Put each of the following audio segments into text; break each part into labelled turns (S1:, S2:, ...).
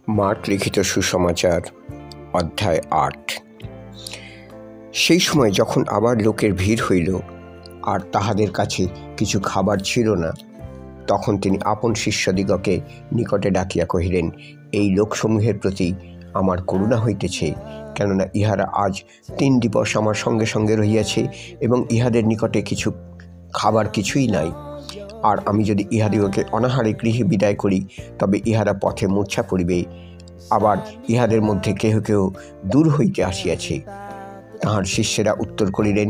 S1: Mark লিখিত সুসমাচার অধ্যায় ৮। সেই সময় যখন আবার লোকের ভিড় হইল আর তাহাদের কাছে কিছু খাবার ছিল না, তখন তিনি আপন শিষ্যদিগকে নিকটে ডাকিয়া কহিলেন, এই লোকসমূহের প্রতি আমার করুণা হইতেছে, কেননা ইহারা আজ ৩ দিবস আমার সঙ্গে সঙ্গে রহিয়াছে এবং ইহাদের নিকটে কিছু খাবার কিছুই নাই। আর আমি যদি ইহাদিগকে অনাহারে গৃহে বিদায় করি, তবে ইহারা পথে মূর্ছা পড়িবে। আবার ইহাদের মধ্যে কেহ কেহ দূর হইতে আসিয়াছে। তাহার শিষ্যেরা উত্তর করিলেন,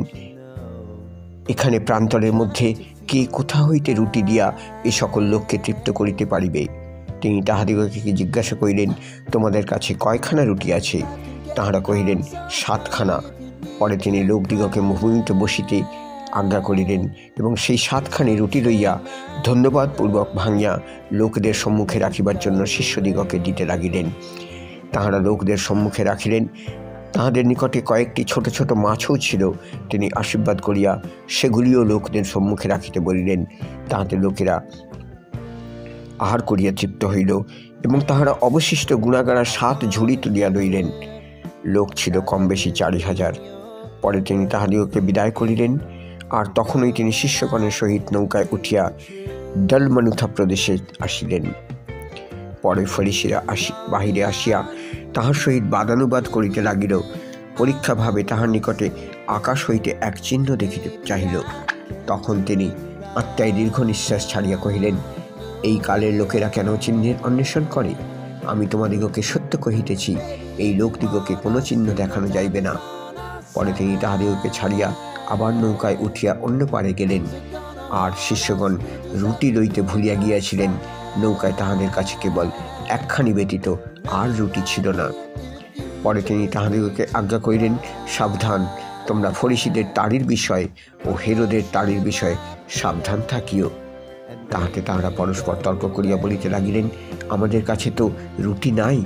S1: এখানে প্রান্তরের মধ্যে কে কোথা হইতে রুটি দিয়া এ সকল লোককে তৃপ্ত করিতে পারিবে? তিনি তাহাদিগকে জিজ্ঞাসা করিলেন, তোমাদের কাছে কয়খানা রুটি আছে? তাহারা কহিলেন, 7খানা। পরে তিনি লোকদিগকে ভূমিতে বসিতে আজ্ঞা করিলেন এবং সেই 7খানি রুটি লইয়া ধন্যবাদপূর্বক ভাঙিয়া লোকদের সম্মুখে রাখিবার জন্য শিষ্যদিগকে দিতে লাগিলেন। তাহারা লোকদের সম্মুখে রাখিলেন। তাহাদের নিকটে কয়েকটি ছোট ছোট মাছও ছিল। তিনি আশীর্বাদ করিয়া সেগুলিও লোকদের সম্মুখে রাখিতে বলিলেন। তাহাতে লোকেরা আহার করিয়া তৃপ্ত হইল এবং তাহারা অবশিষ্ট গুণাগারা 7 ঝুড়ি তুলিয়া লইলেন। লোক ছিল কম বেশি 4000। পরে তিনি তাহাদিগকে বিদায় করিলেন। আর তখনই তিনি শিষ্যগণের সহিত নৌকায় উঠিয়া দলমানুথা প্রদেশে আসিলেন। পরে ফরিসীরা বাহিরে আসিয়া তাহার সহিত বাদানুবাদ করিতে লাগিল। পরীক্ষাভাবে তাহার নিকটে আকাশ হইতে এক চিহ্ন দেখিতে চাহিল। তখন তিনি আত্মায় দীর্ঘ নিঃশ্বাস ছাড়িয়া কহিলেন, এই কালের লোকেরা কেন চিহ্নের অন্বেষণ করে? আমি তোমাদিগকে সত্য কহিতেছি, এই লোকদিগকে কোনো চিহ্ন দেখানো যাইবে না। পরে তিনি তাহাদিগকে ছাড়িয়া আবার নৌকায় উঠিয়া অন্য পারে গেলেন। আর শিষ্যগণ রুটি লইতে ভুলিয়া গিয়াছিলেন। নৌকায় তাহাদের কাছে কেবল 1খানি ব্যতীত আর রুটি ছিল না। পরে তিনি তাহাদিগকে আজ্ঞা করিলেন, সাবধান, তোমরা ফরিসীদের তাড়ির বিষয় ও হেরোদের তাড়ির বিষয়ে সাবধান থাকিও। তাহাতে তাহারা পরস্পর তর্ক করিয়া বলিতে লাগিলেন, আমাদের কাছে তো রুটি নাই।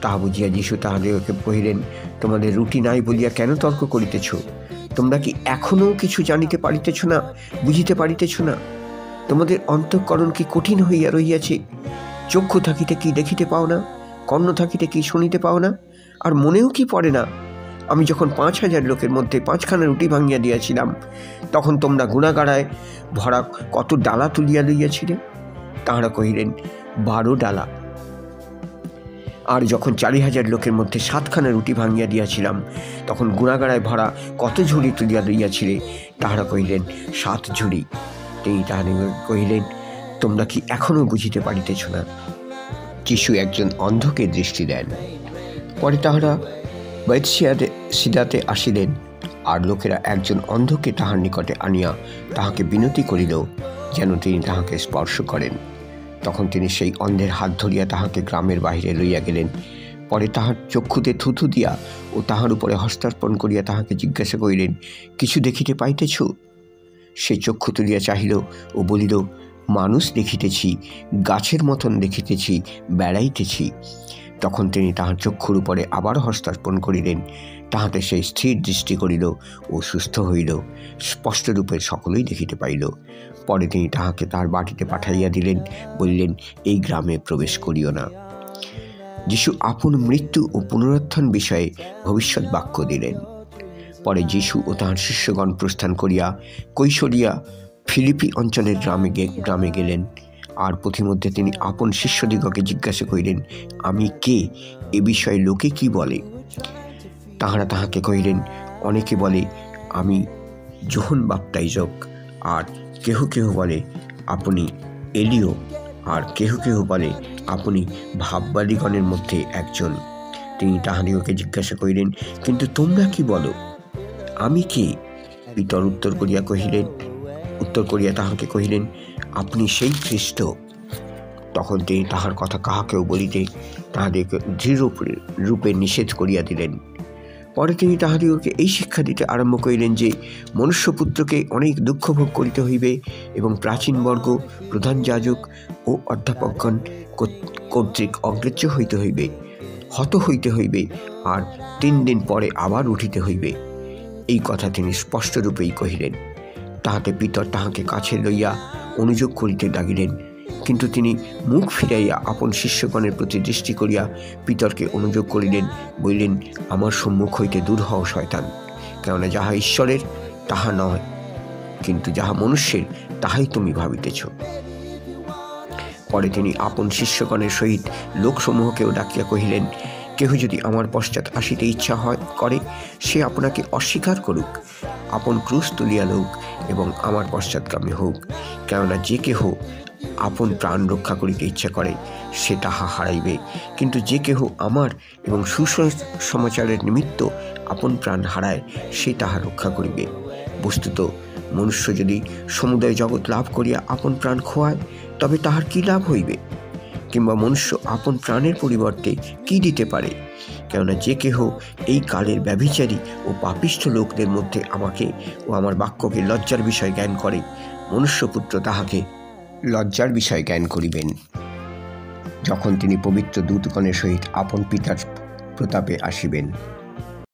S1: তাহা বুঝিয়া যীশু তাহাদিগকে কহিলেন, তোমাদের রুটি নাই বলিয়া কেন তর্ক করিতেছ? তোমরা কি এখনও কিছু জানিতে পারিতেছ না, বুঝিতে পারিতেছ না? তোমাদের অন্তঃকরণ কি কঠিন হইয়া রহিয়াছে? চক্ষু থাকিতে কি দেখিতে পাও না? কর্ণ থাকিতে কি শুনিতে পাও না? আর মনেও কি পড়ে না, আমি যখন 5000 লোকের মধ্যে 5খানা রুটি ভাঙিয়া দিয়াছিলাম, তখন তোমরা গুণাগাড়ায় ভরা কত ডালা তুলিয়া লইয়াছিলে? তাহারা কহিলেন, 12 ডালা। আর যখন 4000 লোকের মধ্যে 7খানা রুটি ভাঙিয়া দিয়াছিলাম, তখন গুণাগাড়ায় ভরা কত ঝুড়ি তুলিয়া লইয়াছিলে? তাহারা কহিলেন, 7 ঝুড়ি। তিনি তাহাদের কহিলেন, তোমরা কি এখনও বুঝিতে পারিতেছ না? যীশু একজন অন্ধকে দৃষ্টি দেন। পরে তাহারা বেথসাইদাতে আসিলেন। আর লোকেরা একজন অন্ধকে তাহার নিকটে আনিয়া তাহাকে বিনতি করিল যেন তিনি তাহাকে স্পর্শ করেন। তখন তিনি সেই অন্ধের হাত ধরিয়া তাহাকে গ্রামের বাহিরে লইয়া গেলেন। পরে তাহার চক্ষুতে থুথু দিয়া ও তাহার উপরে হস্তার্পণ করিয়া তাহাকে জিজ্ঞাসা করিলেন, কিছু দেখিতে পাইতেছ? সে চক্ষু তুলিয়া চাহিল ও বলিল, মানুষ দেখিতেছি, গাছের মতন দেখিতেছি, বেড়াইতেছি। তখন তিনি তাহার চক্ষুর উপরে আবার হস্তার্পণ করিলেন। তাহাতে সে স্থির দৃষ্টি করিল ও সুস্থ হইল, স্পষ্টরূপে সকলেই দেখিতে পাইল। পরে তিনি তাহাকে তাহার বাটিতে পাঠাইয়া দিলেন, বলিলেন, এই গ্রামে প্রবেশ করিও না। যীশু আপন মৃত্যু ও পুনরুত্থান বিষয়ে ভবিষ্যৎ বাক্য দিলেন। পরে যীশু ও তাহার শিষ্যগণ প্রস্থান করিয়া কৈশরিয়া ফিলিপি অঞ্চলের গ্রামে গেলেন। আর পথিমধ্যে তিনি আপন শিষ্যদিগকে জিজ্ঞাসা করিলেন, আমি কে? এ বিষয়ে লোকে কি বলে? তাহারা তাহাকে কহিলেন, অনেকে বলে আমি যোহন বাপ্তাইজক, আর কেহ কেহ বলে আপনি এলিও, আর কেহ কেহ বলে আপনি ভাববাদীগণের মধ্যে একজন। তিনি তাহাদিগকে জিজ্ঞাসা করিলেন, কিন্তু তোমরা কি বলো, আমি কে? পিতর উত্তর করিয়া তাহাকে কহিলেন, আপনি সেই খ্রিস্ট। তখন তিনি তাহার কথা কাহাকেও বলিতে তাহাদিগকে দৃঢ় রূপে নিষেধ করিয়া দিলেন। পরে তিনি তাহাদিগকে এই শিক্ষা দিতে আরম্ভ করিলেন যে, মনুষ্যপুত্রকে অনেক দুঃখ ভোগ করিতে হইবে এবং প্রাচীনবর্গ, প্রধান যাজক ও অধ্যাপকগণ কর্তৃক অগ্রাহ্য হইতে হইবে, হত হইতে হইবে, আর 3 দিন পরে আবার উঠিতে হইবে। এই কথা তিনি স্পষ্টরূপেই কহিলেন। তাহাতে পিতর তাহাকে কাছে লইয়া অনুযোগ করিতে লাগিলেন। কিন্তু তিনি মুখ ফিরাইয়া আপন শিষ্যগণের প্রতি দৃষ্টি করিয়া পিতরকে অনুযোগ করিলেন, বলিলেন, আমার সম্মুখ হইতে দূর হও শয়তান, কেননা যাহা ঈশ্বরের তাহা নয়, কিন্তু যাহা মনুষ্যের তাহাই তুমি ভাবিতেছ। পরে তিনি আপন শিষ্যগণের সহিত লোকসমূহকেও ডাকিয়া কহিলেন, কেহ যদি আমার পশ্চাৎ আসিতে ইচ্ছা করে, সে আপনাকে অস্বীকার করুক, আপন ক্রুশ তুলিয়া লউক এবং আমার পশ্চাৎগামী হোক। কেননা যে কেহ আপন প্রাণ রক্ষা করিতে ইচ্ছা করে, সে তাহা হারাইবে, কিন্তু যে কেহ আমার এবং সুসমাচারের নিমিত্ত আপন প্রাণ হারায়, সে তাহা রক্ষা করিবে। বস্তুত মনুষ্য যদি সমুদয় জগৎ লাভ করিয়া আপন প্রাণ খোয়ায়, তবে তাহার কি লাভ হইবে? কিংবা মনুষ্য আপন প্রাণের পরিবর্তে কি দিতে পারে? কেননা যে কেহ এই কালের ব্যভিচারী ও পাপিষ্ঠ লোকদের মধ্যে আমাকে ও আমার বাক্যকে লজ্জার বিষয় জ্ঞান করে, মনুষ্যপুত্র তাহাকে লজ্জার বিষয় জ্ঞান করিবেন, যখন তিনি পবিত্র দূতগণের সহিত আপন পিতার প্রতাপে আসিবেন।